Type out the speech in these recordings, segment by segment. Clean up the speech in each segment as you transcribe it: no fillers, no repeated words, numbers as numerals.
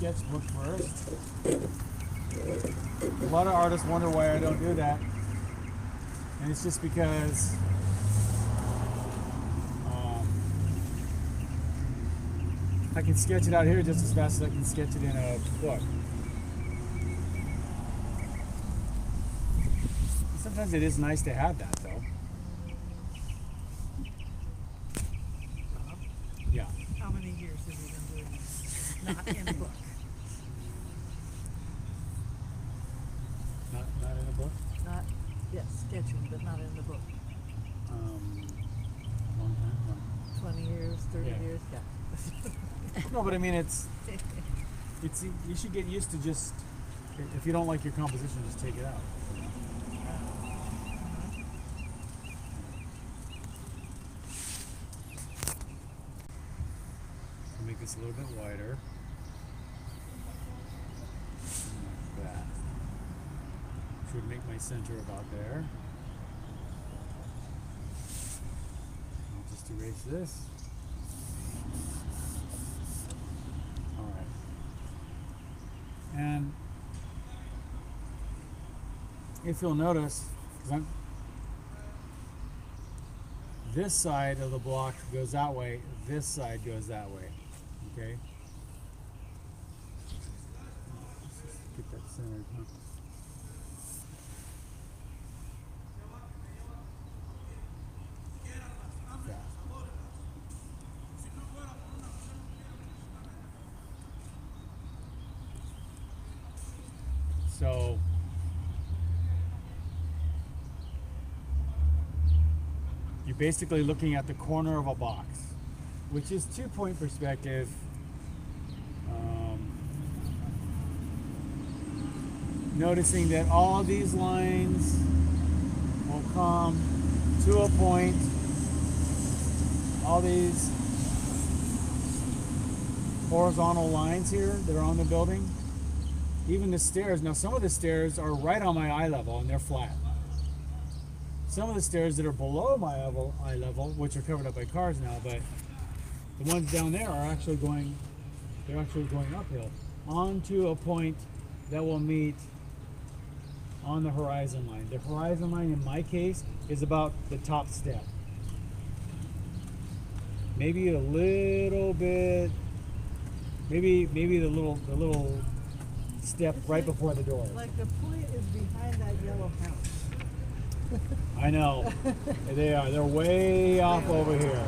sketchbook first. A lot of artists wonder why I don't do that. And it's just because I can sketch it out here just as fast as I can sketch it in a book. Sometimes it is nice to have that, though. Yeah. How many years have you been doing this? Not in a book. Not in a book? Not, yes, sketching, but not in the book. Long time. 20 years, 30 years, yeah. No, but I mean, it's you should get used to just, if you don't like your composition, just take it out. Make this a little bit wider. Like that. Should make my center about there. I'll just erase this. Alright. And if you'll notice, this side of the block goes that way, this side goes that way. Okay. Let's just get that centered, huh? Yeah. So you're basically looking at the corner of a box, which is 2-point perspective. Noticing that all these lines will come to a point. All these horizontal lines here that are on the building. Even the stairs. Now some of the stairs are right on my eye level and they're flat. Some of the stairs that are below my eye level, which are covered up by cars now, but the ones down there are actually going, they're actually going uphill onto a point that will meet on the horizon line. The horizon line in my case is about the top step. Maybe a little bit, maybe the little step It's right like, before the door. Like the point is behind that yellow house. I know. They are. They're way off over here.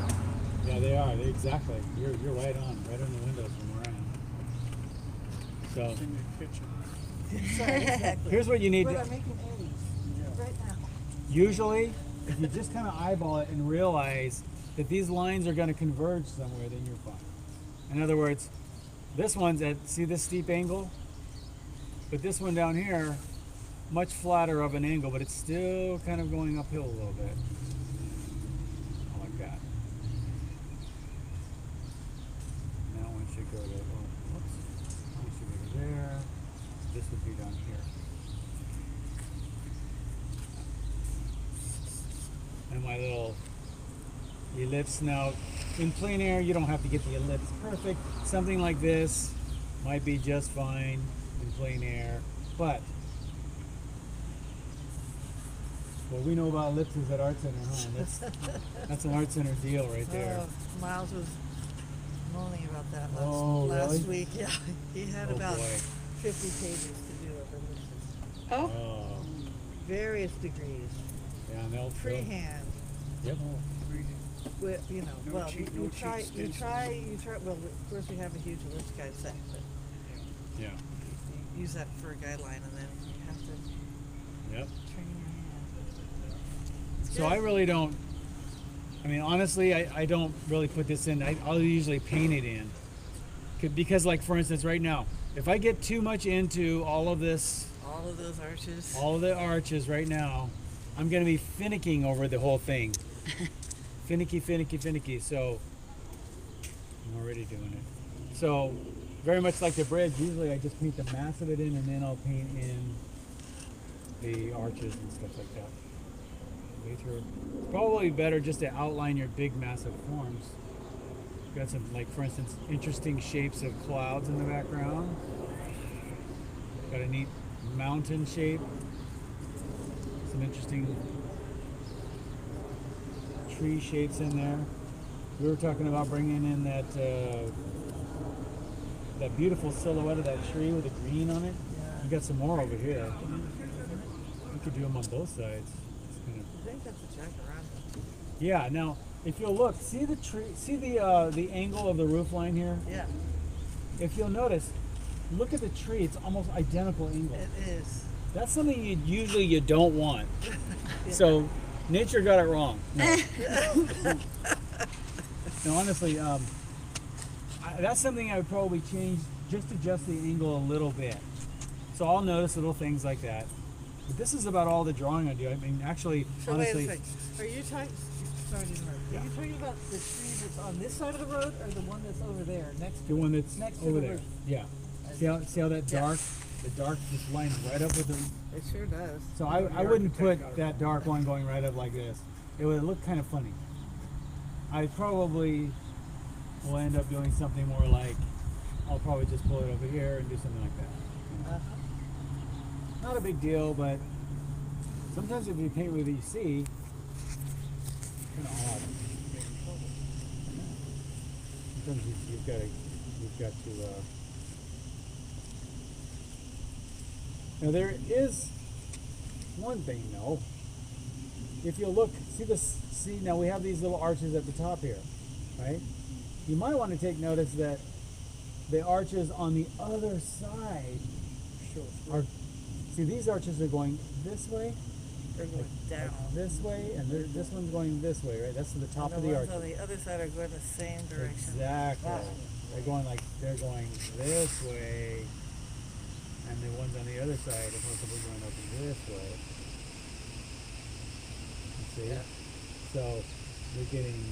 Yeah, they are. Exactly. You're right on the windows from where I am. So In the kitchen. Sorry, exactly. here's what you need But to. I'm making eggs right now. Usually, if you just kind of eyeball it and realize that these lines are going to converge somewhere, then you're fine. In other words, this one's at, see this steep angle? But this one down here, much flatter of an angle, but it's still kind of going uphill a little bit. Like that. Now one should go to, whoops. One should go to there. This would be down here. And my little ellipse. Now, in plein air, you don't have to get the ellipse perfect. Something like this might be just fine in plein air, but what we know about ellipses at Art Center, huh? That's an Art Center deal right there. Miles was moaning about that really? last week. Yeah, he had about boy. 50 pages to do of ellipses. Oh. Various degrees. Yeah, and they'll Freehand. Yep. With, you know, No well, cheat- you no try, cheat you stations. try, well, of course we have a huge ellipse guide set, but Yeah. you use that for a guideline and then you have to Yep. train your hand. So I really don't, I mean, honestly, I don't really put this in. I'll usually paint it in. Because, like, for instance, right now, if I get too much into all of this, All of those arches. all of the arches right now, I'm going to be finicking over the whole thing. Finicky. So, I'm already doing it. So, very much like the bridge, usually I just paint the mass of it in and then I'll paint in the arches and stuff like that. Later, it's probably better just to outline your big massive forms Got some, like for instance, interesting shapes of clouds in the background. Got a neat mountain shape. Some interesting tree shapes in there. We were talking about bringing in that beautiful silhouette of that tree with the green on it. Yeah. You got some more over here. We could do them on both sides. It's kind of, I think that's a jacaranda. yeah. Now, if you'll look, see the tree, see the angle of the roof line here. Yeah, If you'll notice, look at the tree. It's almost identical angle. it is. That's something you don't want. So nature got it wrong. No, no honestly, that's something I would probably change. Just adjust the angle a little bit. So I'll notice little things like that. But this is about all the drawing I do. I mean, actually, So honestly, wait a second. Are you talking? Sorry to interrupt. Yeah. Are you talking about the tree that's on this side of the road, or the one that's over there next to the one that's next to over the there. roof? Yeah. See how that Yeah. dark, the dark just lines right up with the. It sure does. So I wouldn't put that dark one going right up like this. It would look kind of funny. I probably will end up doing something more like, I'll probably just pull it over here and do something like that. Uh-huh. Not a big deal, but sometimes if you paint with what you see, kind of odd. Sometimes you've got to. Now there is one thing though. If you look, see now we have these little arches at the top here, right? You might want to take notice that the arches on the other side are. See, these arches are going this way, They're going down. this way, and this one's going this way, right? That's to the top And of the the ones arch. on the other side are going the same direction. Exactly. Wow. They're going this way, and the ones on the other side are possibly going up this way. You see? Yeah. So we're getting.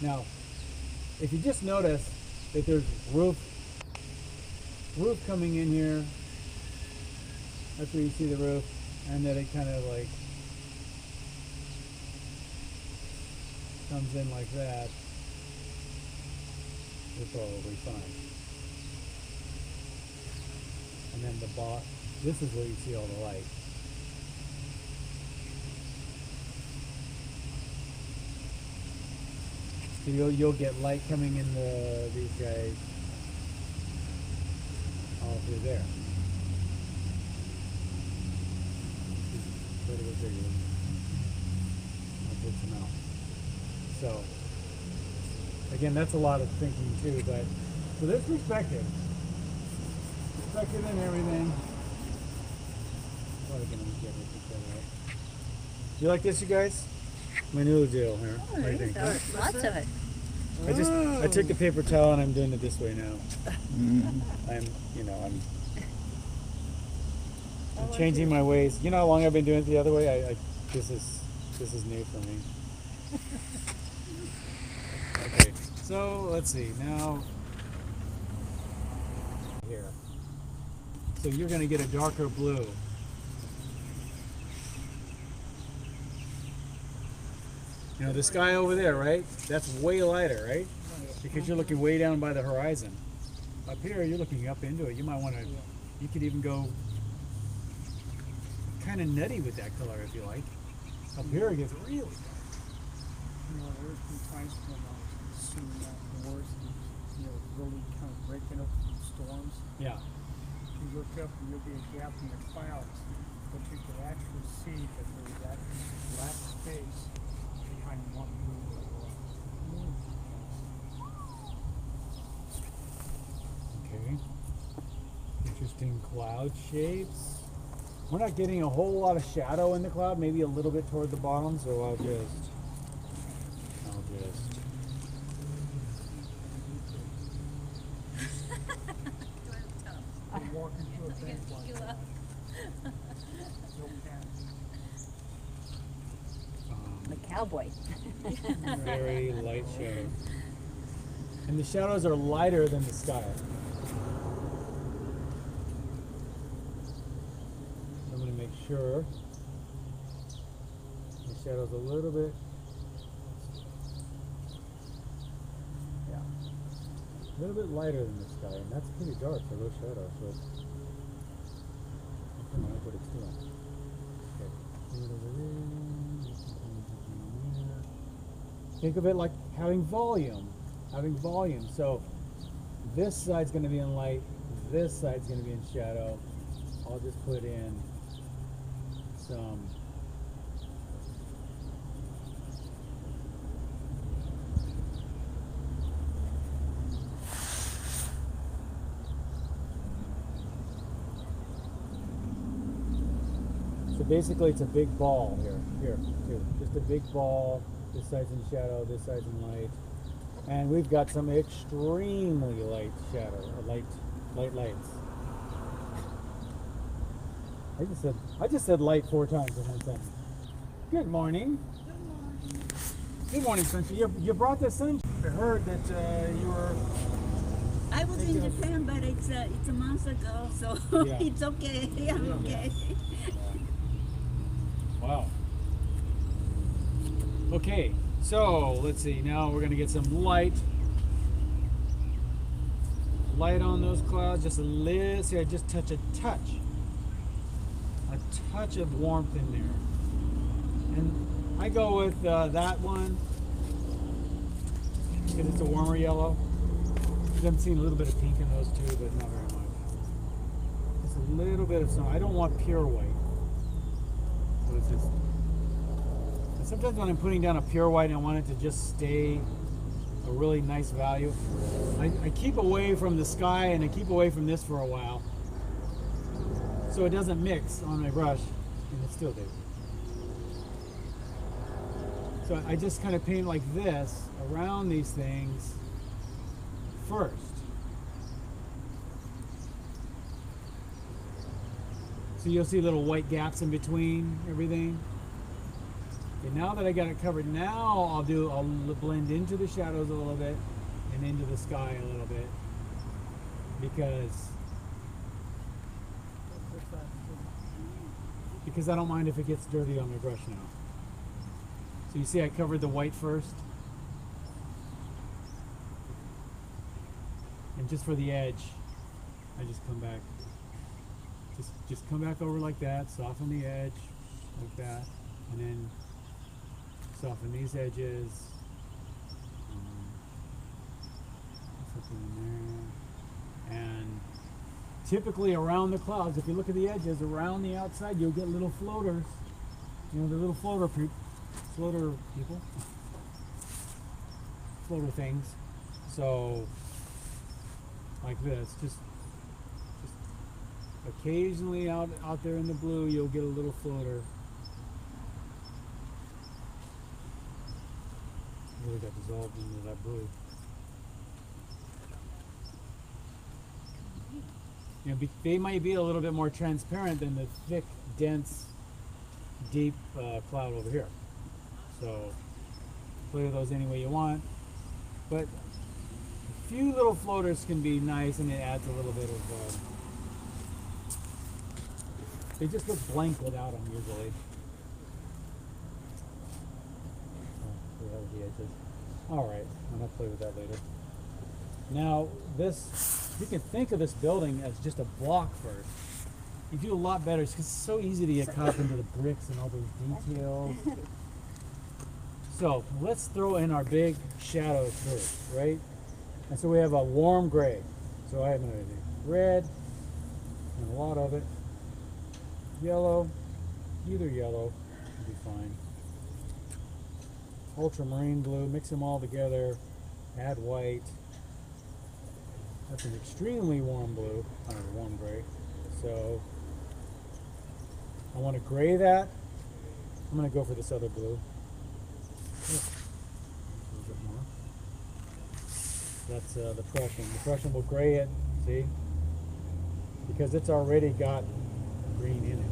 Now, if you just notice that there's roof coming in here, that's where you see the roof, and that it kind of like comes in like that, you're probably fine. And then this is where you see all the light. So you'll get light coming in these guys all through there. Quite a bit bigger. I'll put some out. So again, that's a lot of thinking too, but so there's perspective and everything. Probably gonna get it right. You like this, you guys? My new deal here. What do you think? Lots of it. I took the paper towel and I'm doing it this way now. I'm changing my ways. You know how long I've been doing it the other way? This is new for me. Okay, so let's see now. Here. So you're going to get a darker blue. You know, the sky over there, right? That's way lighter, right? Because you're looking way down by the horizon. Up here, you're looking up into it. You might want to, you could even go kind of nutty with that color if you like. Up here, it gets really dark. You know, there's been times when I've seen wars, really kind of breaking up some storms. Yeah. You look up and there'll be a gap in the clouds, but you can actually see that there's that black space behind one moon. Okay. Interesting cloud shapes. We're not getting a whole lot of shadow in the cloud, maybe a little bit toward the bottom, so I'll just I'm walking through a bank like that. No panic. The cowboy. very light shadow. And the shadows are lighter than the sky. I'm going to make sure the shadow's a little bit A little bit lighter than this guy, and that's pretty dark for low shadow, so I don't like what it's doing. Okay. Think of it like having volume. So this side's going to be in light, this side's going to be in shadow. I'll just put in some so basically it's a big ball here too. Just a big ball. This side's in shadow, this side's in light. And we've got some extremely light shadow, lights. I just said light 4 times in one sentence. Good morning. Good morning, Sunshine. You brought this in? I heard that you were... I was in Japan, but it's a month ago, so Yeah. it's okay. I'm okay. Wow. Okay, so let's see. Now we're going to get some light on those clouds. Just a little. See, I just touch a touch of warmth in there. And I go with that one because it's a warmer yellow. I'm seeing a little bit of pink in those two, but not very much. Just a little bit of some. I don't want pure white. So it's just. And sometimes when I'm putting down a pure white, I want it to just stay a really nice value. I keep away from the sky and I keep away from this for a while, so it doesn't mix on my brush, and it still did. So I just kind of paint like this around these things first. So you'll see little white gaps in between everything. Okay, now that I got it covered, now I'll blend into the shadows a little bit and into the sky a little bit, because I don't mind if it gets dirty on my brush now. So you see I covered the white first. And just for the edge, I just come back. Just come back over like that, soften the edge like that, and then soften these edges. Something in there. And typically around the clouds, if you look at the edges, around the outside, you'll get little floaters. You know, the little floater people, floater things. So, like this, just occasionally out there in the blue, you'll get a little floater. Really got dissolved into that blue. You know, they might be a little bit more transparent than the thick, dense, deep cloud over here. So play with those any way you want. But a few little floaters can be nice, and it adds a little bit of. They just look blank without them usually. The edges. All right, I'm gonna play with that later. Now this, you can think of this building as just a block first. You do a lot better because it's so easy to get caught up into the bricks and all those details. So let's throw in our big shadows first, right? And so we have a warm gray. So I have red, and a lot of it. Yellow, either yellow would be fine. Ultramarine blue, mix them all together, add white. That's an extremely warm blue, warm gray. So I want to gray that. I'm going to go for this other blue. A little bit more. That's the Prussian. The Prussian will gray it, see? Because it's already got green in it.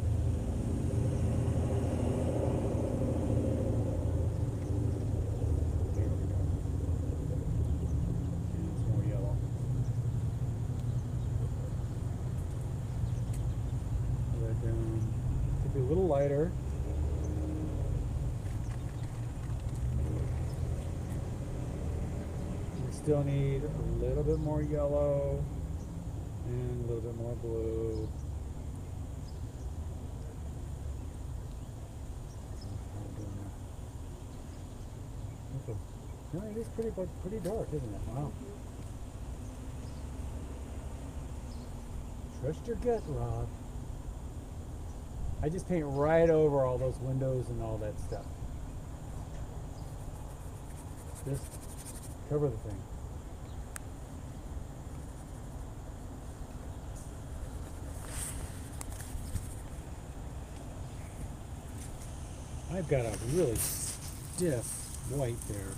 There we go. And it's more yellow. Put that down. Could be a little lighter. still need a little bit more yellow and a little bit more blue. No, it is pretty dark, isn't it? Wow. Trust your gut, Rob. I just paint right over all those windows and all that stuff. Just cover the thing. I've got a really stiff white there.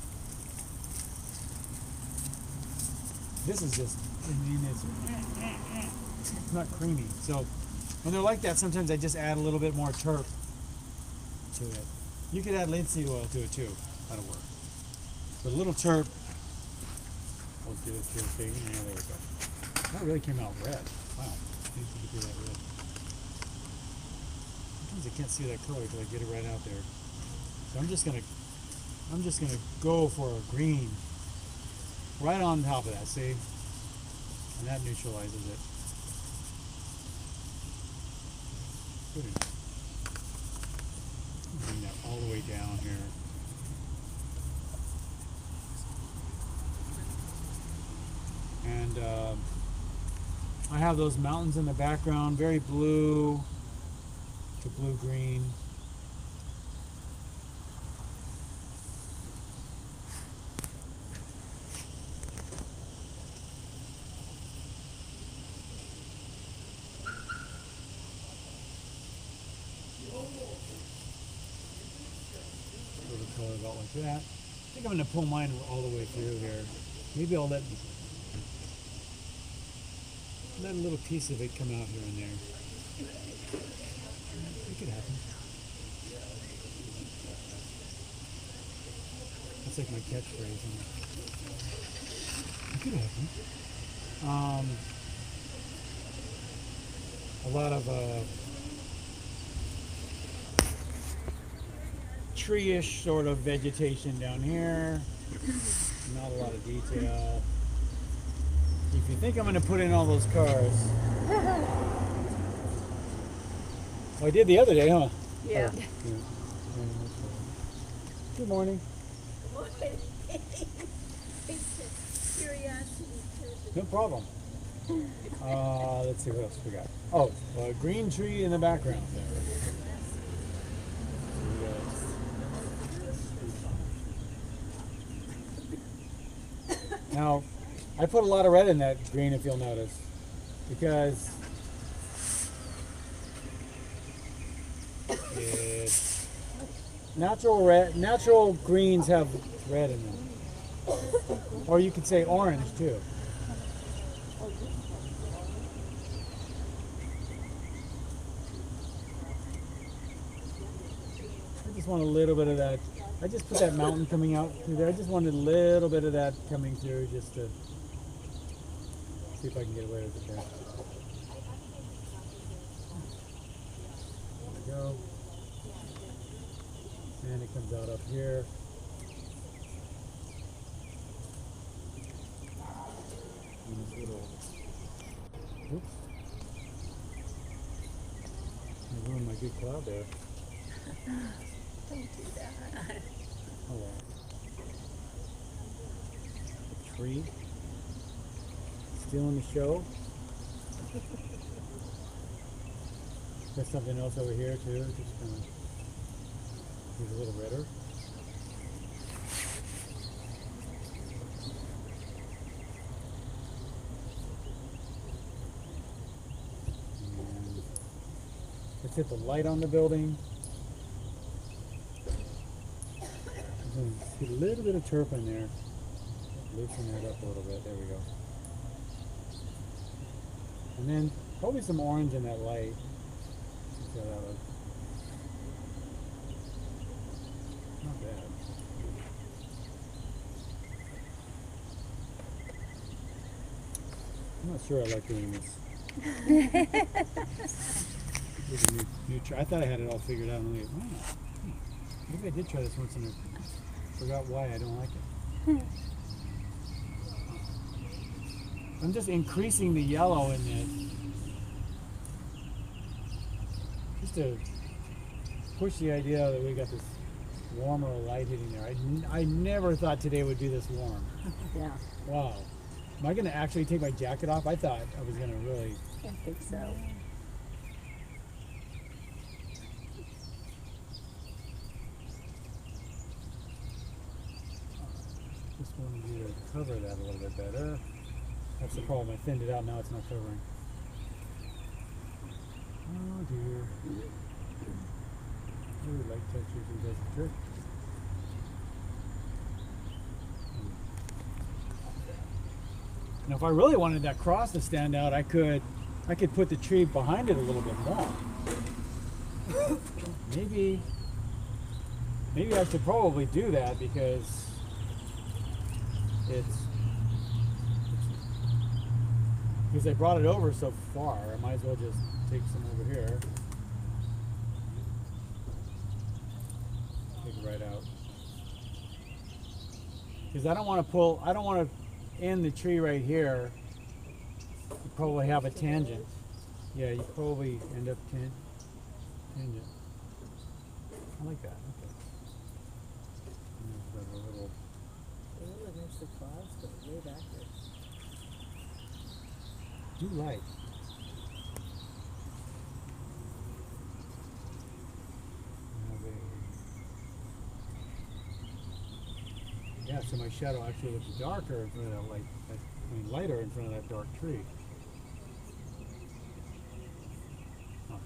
This is just, I mean, it's not creamy. So when they're like that, sometimes I just add a little bit more turp to it. You could add linseed oil to it too. That'll work. But a little turp will do it to your thing. Yeah, there we go. That really came out red. Wow. I think you could do that red. Sometimes I can't see that color until I get it right out there. So I'm just gonna go for a green right on top of that, see? And that neutralizes it. Good. Bring that all the way down here. And I have those mountains in the background, very blue to blue-green. Color about like that. I think I'm going to pull mine all the way through here. Maybe I'll let a little piece of it come out here and there. It could happen. That's like my catchphrase. It could happen. A lot of tree-ish sort of vegetation down here. Not a lot of detail. If you think I'm going to put in all those cars. Well, I did the other day, huh? Yeah. Good morning. It's a curiosity. No problem. Let's see what else we got. Oh, a green tree in the background there. Now, I put a lot of red in that green, if you'll notice, because it's natural red. Natural greens have red in them, or you could say orange too. I just want a little bit of that. I just put that mountain coming out through there. I just wanted a little bit of that coming through just to see if I can get away with it there. There we go. And it comes out up here. And this little, oops. I ruined my good cloud there. Don't do that. Oh well. A tree. Stealing the show. Got something else over here too. Just kind of. He's a little redder. And let's hit the light on the building. Get a little bit of turp in there. Loosen that up a little bit. There we go. And then probably some orange in that light. That out. Not bad. I'm not sure I like doing this. With a new I thought I had it all figured out. And maybe I did try this once and I forgot why I don't like it. I'm just increasing the yellow in this. Just to push the idea that we got this warmer light hitting there. I never thought today would be this warm. Yeah, Wow. Am I going to actually take my jacket off? I thought I was going to really... I think so. Just wanted you to cover that a little bit better. That's the problem. I thinned it out. Now it's not covering. Oh dear. Ooh, light textures and does the trick. Now, if I really wanted that cross to stand out, I could put the tree behind it a little bit more. Maybe I should probably do that because because I brought it over so far. I might as well just take some over here. Take it right out. Because I don't want to end the tree right here. You probably have a tangent. Yeah, you probably end up tangent. I like that. Okay. And there's a little. Oh, there's the clouds go way back there. Do light. Yeah, so my shadow actually looks darker in front of that light. I mean, lighter in front of that dark tree. Huh.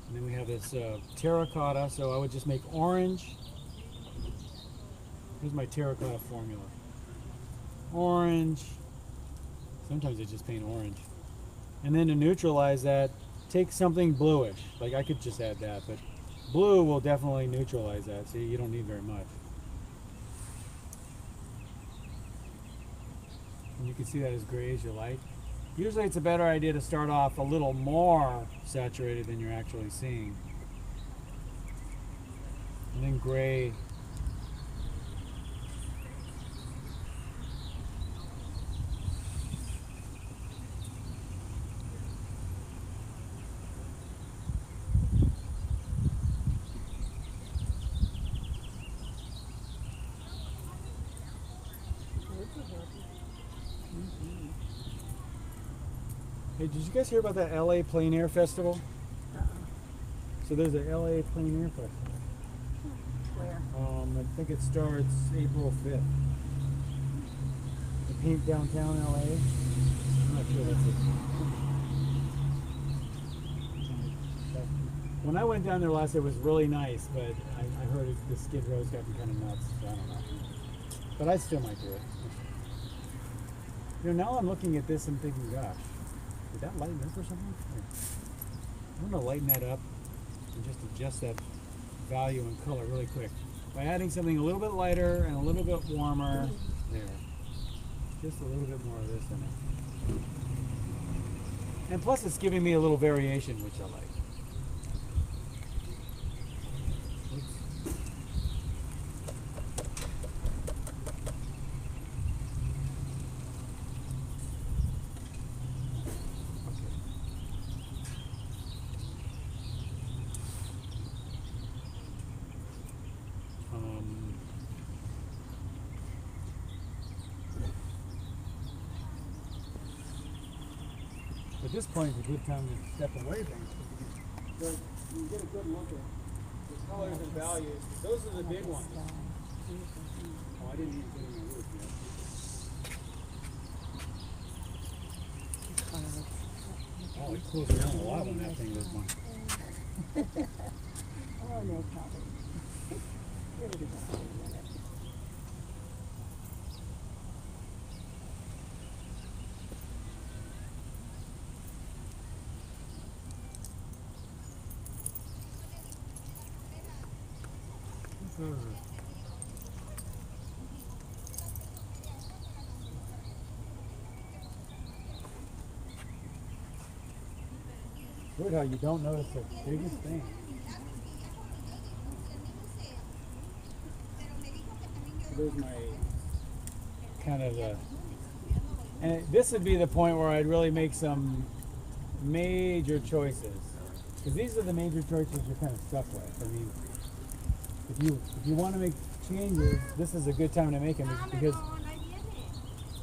And then we have this terracotta, so I would just make orange. Here's my terracotta formula. Orange. Sometimes I just paint orange. And then to neutralize that, take something bluish. Like I could just add that, but blue will definitely neutralize that, so you don't need very much. And you can see that as gray as you like. Usually it's a better idea to start off a little more saturated than you're actually seeing. And then gray. Hey, did you guys hear about that LA Plein Air Festival? So there's a LA Plein Air Festival. Where? I think it starts April 5th. The paint downtown LA. I'm not sure that's it. When I went down there last, it was really nice, but I heard the Skid Row's gotten kind of nuts, so I don't know. But I still might do it. You know, now I'm looking at this and thinking, gosh, did that lighten up or something? I'm going to lighten that up and just adjust that value and color really quick. By adding something a little bit lighter and a little bit warmer, there. Just a little bit more of this in it. And plus it's giving me a little variation, which I like. At this point, it's a good time to step away from it. But you get a good look at the colors and values. Those are the big ones. Oh, I didn't even put in my roof yet. Oh, it cools down a lot when that thing goes by. Oh, no problem. Really good. Good how you don't notice the biggest thing. So there's my kind of And this would be the point where I'd really make some major choices. Because these are the major choices you're kind of stuck with. I mean, if you want to make changes, this is a good time to make them because,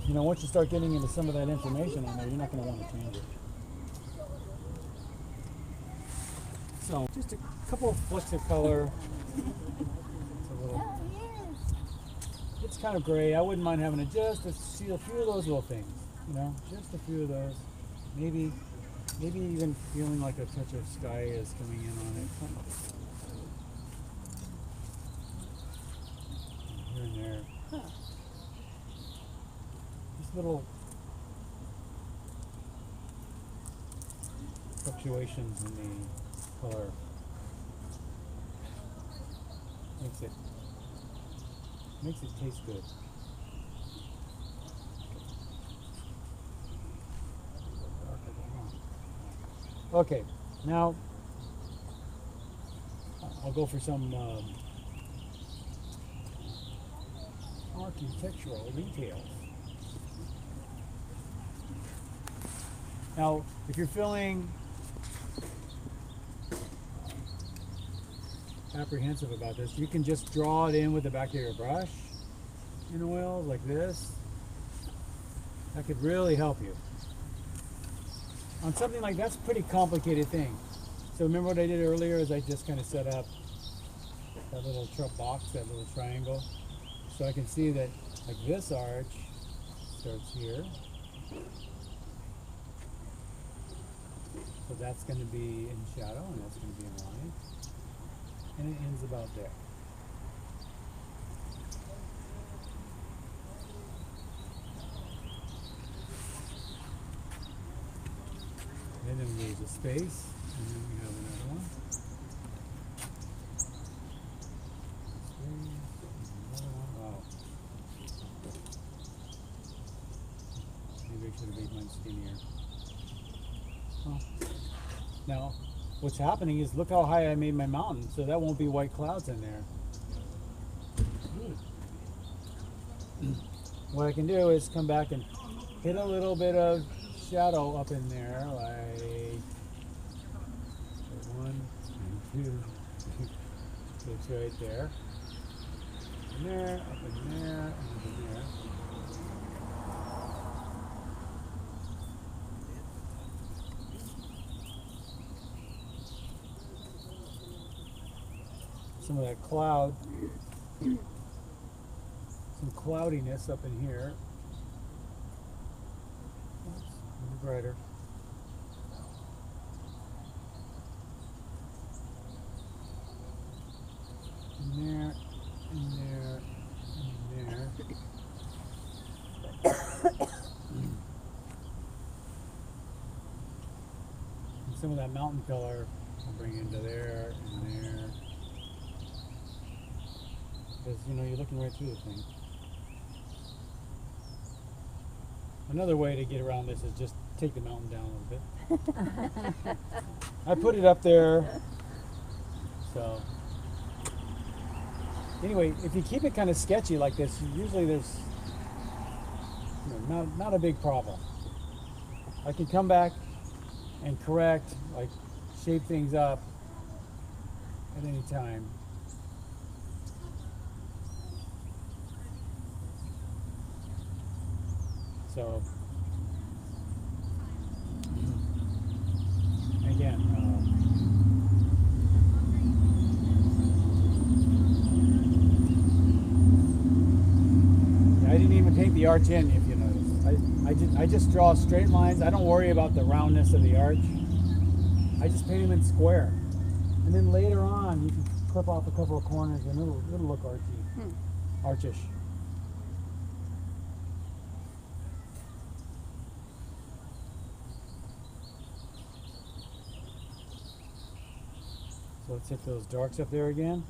you know, once you start getting into some of that information on there, you're not going to want to change it. So, just a couple of flicks of color. It's kind of gray. I wouldn't mind having just a few of those little things. You know, just a few of those. Maybe even feeling like a touch of sky is coming in on it. Here and there. Just little fluctuations in the color makes it taste good. Okay, now I'll go for some architectural details. Now, if you're feeling apprehensive about this, you can just draw it in with the back of your brush in oil like this. That could really help you. On something like that's a pretty complicated thing. So remember what I did earlier is I just kind of set up that little box, that little triangle. So I can see that like this arch starts here. So that's going to be in shadow and that's going to be in line. And it ends about there. And then there's a space, and then we have another one. Wow. Maybe I should have made mine skinnier. Oh. Now, what's happening is look how high I made my mountain, so that won't be white clouds in there. What I can do is come back and hit a little bit of shadow up in there, like 1 and 2. So it's right there. In there, up in there, and up in there. Some of that cloud, some cloudiness up in here. Oops, a little brighter. In there, in there, in there. And some of that mountain color I'll bring into there and there. Because, you know, you're looking right through the thing. Another way to get around this is just take the mountain down a little bit. I put it up there. So, anyway, if you keep it kind of sketchy like this, usually there's not a big problem. I can come back and correct, like shape things up at any time. So, again, I didn't even paint the arch in, if you notice. I just draw straight lines. I don't worry about the roundness of the arch. I just paint them in square. And then later on, you can clip off a couple of corners and it'll look archy, archish. So let's hit those darks up there again.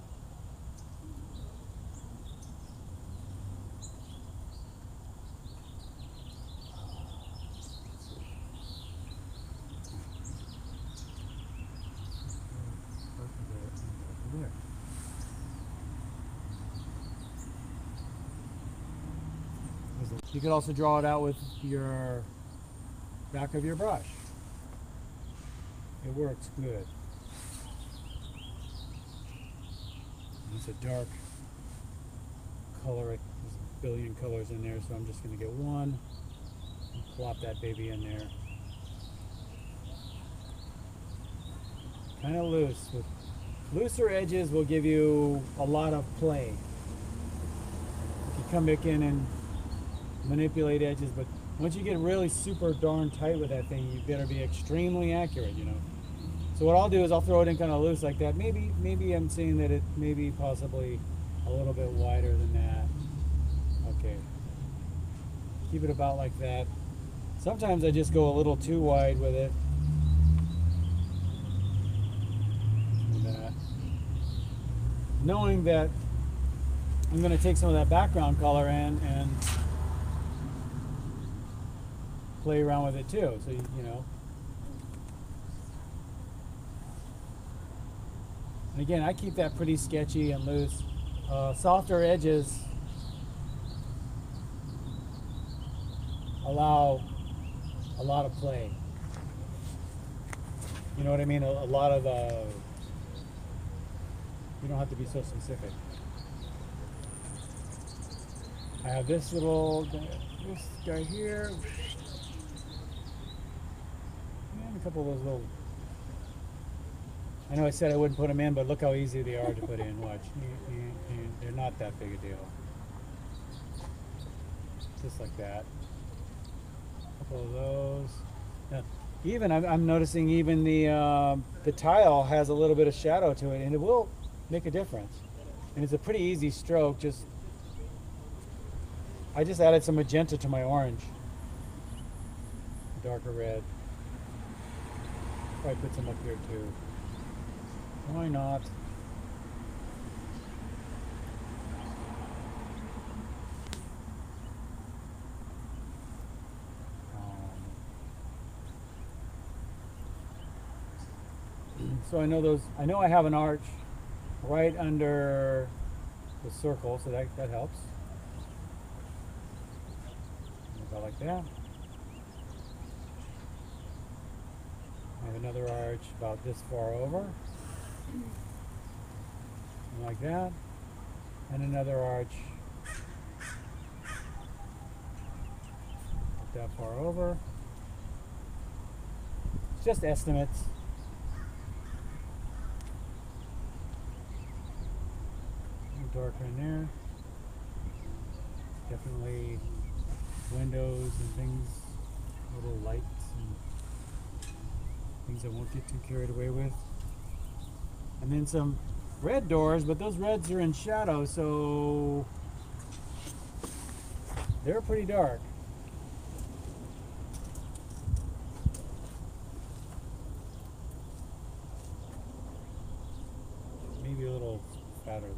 You could also draw it out with your back of your brush. It works good. And it's a dark color. There's a billion colors in there, so I'm just going to get one and plop that baby in there. Kind of loose. With looser edges will give you a lot of play. If you come back in and manipulate edges, but once you get really super darn tight with that thing, you better be extremely accurate, you know. So what I'll do is I'll throw it in kind of loose like that. Maybe I'm seeing that it may be possibly a little bit wider than that. Okay. Keep it about like that. Sometimes I just go a little too wide with it. Like that. Knowing that I'm going to take some of that background color in and play around with it too. So, you know. And again, I keep that pretty sketchy and loose. Softer edges allow a lot of play. You know what I mean? A lot of, you don't have to be so specific. I have this guy here, and a couple of those little, I know I said I wouldn't put them in, but look how easy they are to put in. Watch. They're not that big a deal. Just like that. A couple of those. Now, even I'm noticing even the tile has a little bit of shadow to it, and it will make a difference. And it's a pretty easy stroke. I just added some magenta to my orange. Darker red. Probably put some up here too. Why not? So I know I have an arch right under the circle, so that helps. About like that. I have another arch about this far over. Like that. And another arch that far over. It's just estimates. Darker in there. Definitely windows and things, little lights and things I won't get too carried away with. And then some red doors, but those reds are in shadow, so they're pretty dark. Maybe a little fatter than that.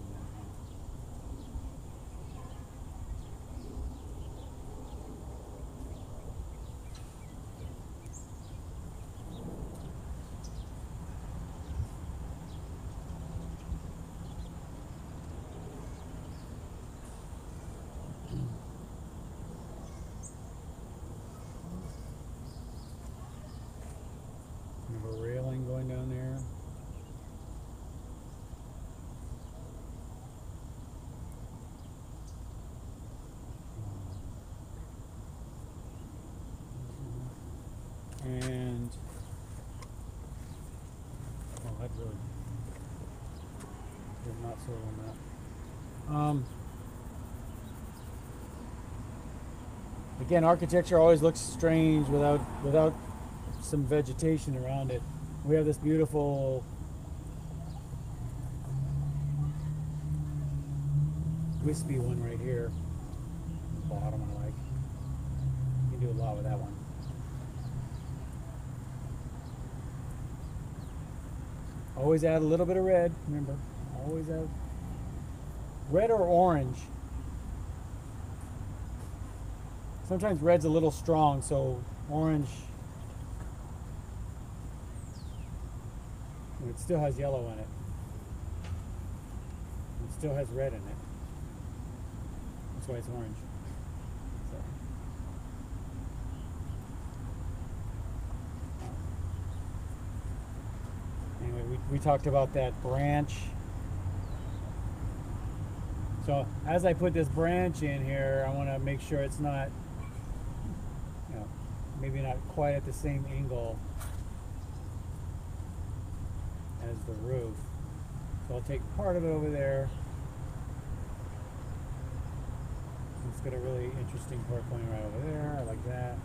A railing going down there. And that really did not sold on that. Again, architecture always looks strange without some vegetation around it. We have this beautiful wispy one right here. Bottom I like. You can do a lot with that one. Always add a little bit of red. Remember, always add red or orange. Sometimes red's a little strong, so orange. It still has yellow in it. It still has red in it. That's why it's orange. So. we talked about that branch. So as I put this branch in here, I want to make sure it's not, you know, maybe not quite at the same angle as the roof. So I'll take part of it over there. It's got a really interesting part going right over there. I like that.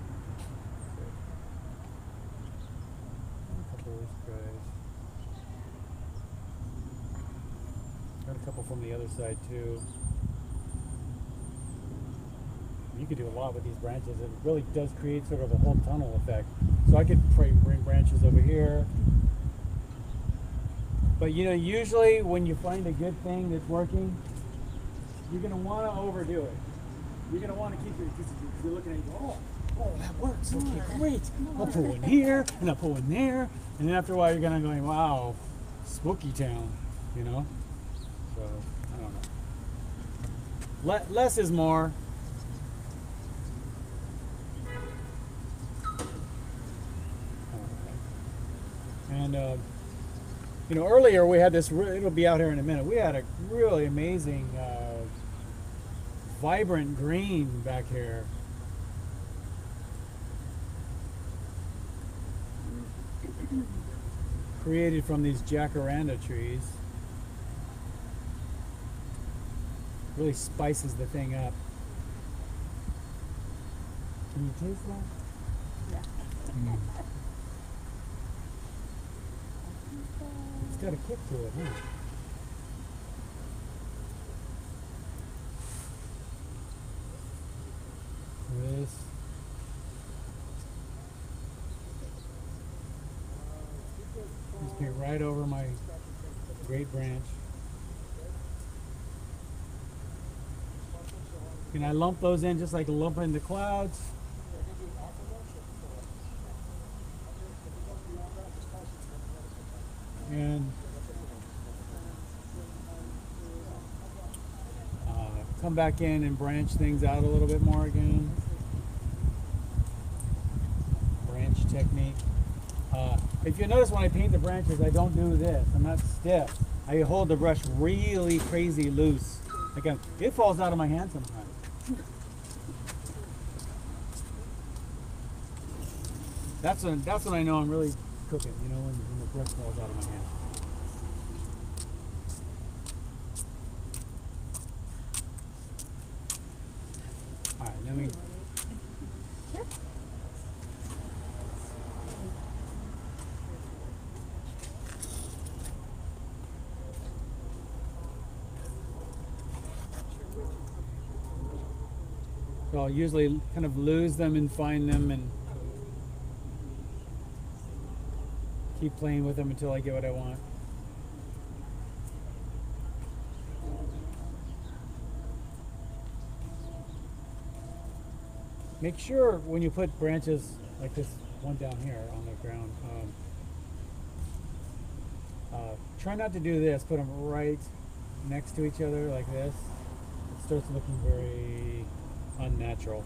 A couple of these guys. Got a couple from the other side too. You could do a lot with these branches. It really does create sort of a whole tunnel effect. So I could bring branches over here. But you know, usually when you find a good thing that's working, you're going to want to overdo it. You're going to want to keep it, because you're looking at it and go, oh, that works. Okay, great. I'll put one here, and I'll put one there. And then after a while, you're going to go, wow, spooky town, you know? So, I don't know. Less is more. And, you know, earlier we had this, it'll be out here in a minute, we had a really amazing, vibrant green back here. Created from these jacaranda trees. Really spices the thing up. Can you taste that? Yeah. It's got a kick to it, huh? This. Just get right over my great branch. Can I lump those in just like lumping the clouds? And come back in and branch things out a little bit more again. Branch technique. If you notice when I paint the branches, I don't do this. I'm not stiff. I hold the brush really crazy loose. Again, it falls out of my hand sometimes. That's when I know I'm really cooking, you know, when the brush falls out of my hand. All right, let me. So I'll usually kind of lose them and find them and keep playing with them until I get what I want. Make sure when you put branches like this one down here on the ground, try not to do this. Put them right next to each other like this. It starts looking very unnatural.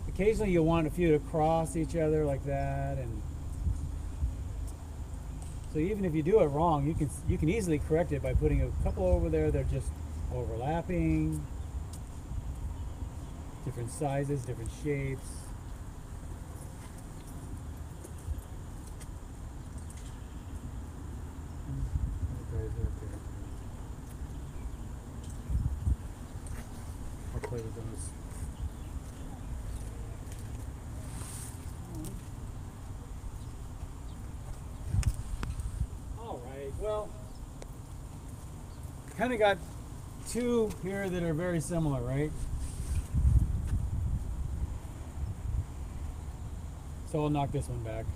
Occasionally you'll want a few to cross each other like that, and so even if you do it wrong, you can easily correct it by putting a couple over there. They're just overlapping, different sizes, different shapes. I'll play with those. All right, well, kind of got two here that are very similar, right? So I'll knock this one back.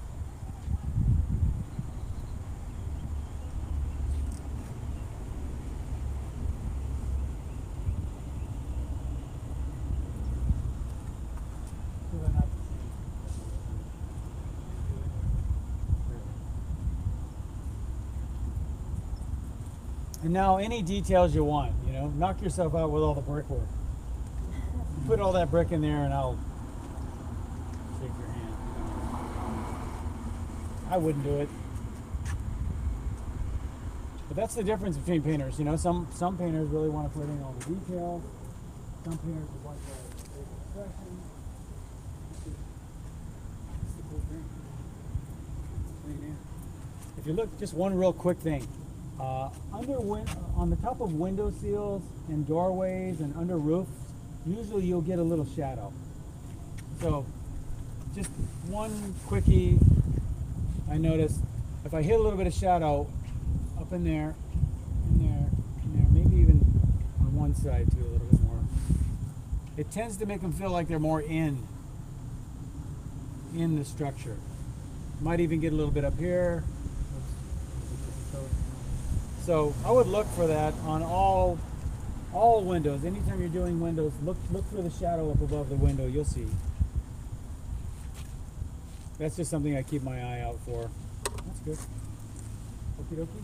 And now any details you want, you know, knock yourself out with all the brickwork. Put all that brick in there and I'll shake your hand. I wouldn't do it. But that's the difference between painters. You know, some painters really want to put in all the details. Some painters would like the big expression. That's the cool thing. Plein Air. If you look, just one real quick thing. On the top of window sills and doorways and under roofs, usually you'll get a little shadow. So, just one quickie. I noticed if I hit a little bit of shadow up in there, maybe even on one side too, a little bit more. It tends to make them feel like they're more in the structure. Might even get a little bit up here. So I would look for that on all windows. Anytime you're doing windows, look for the shadow up above the window. You'll see. That's just something I keep my eye out for. That's good. Okie dokie.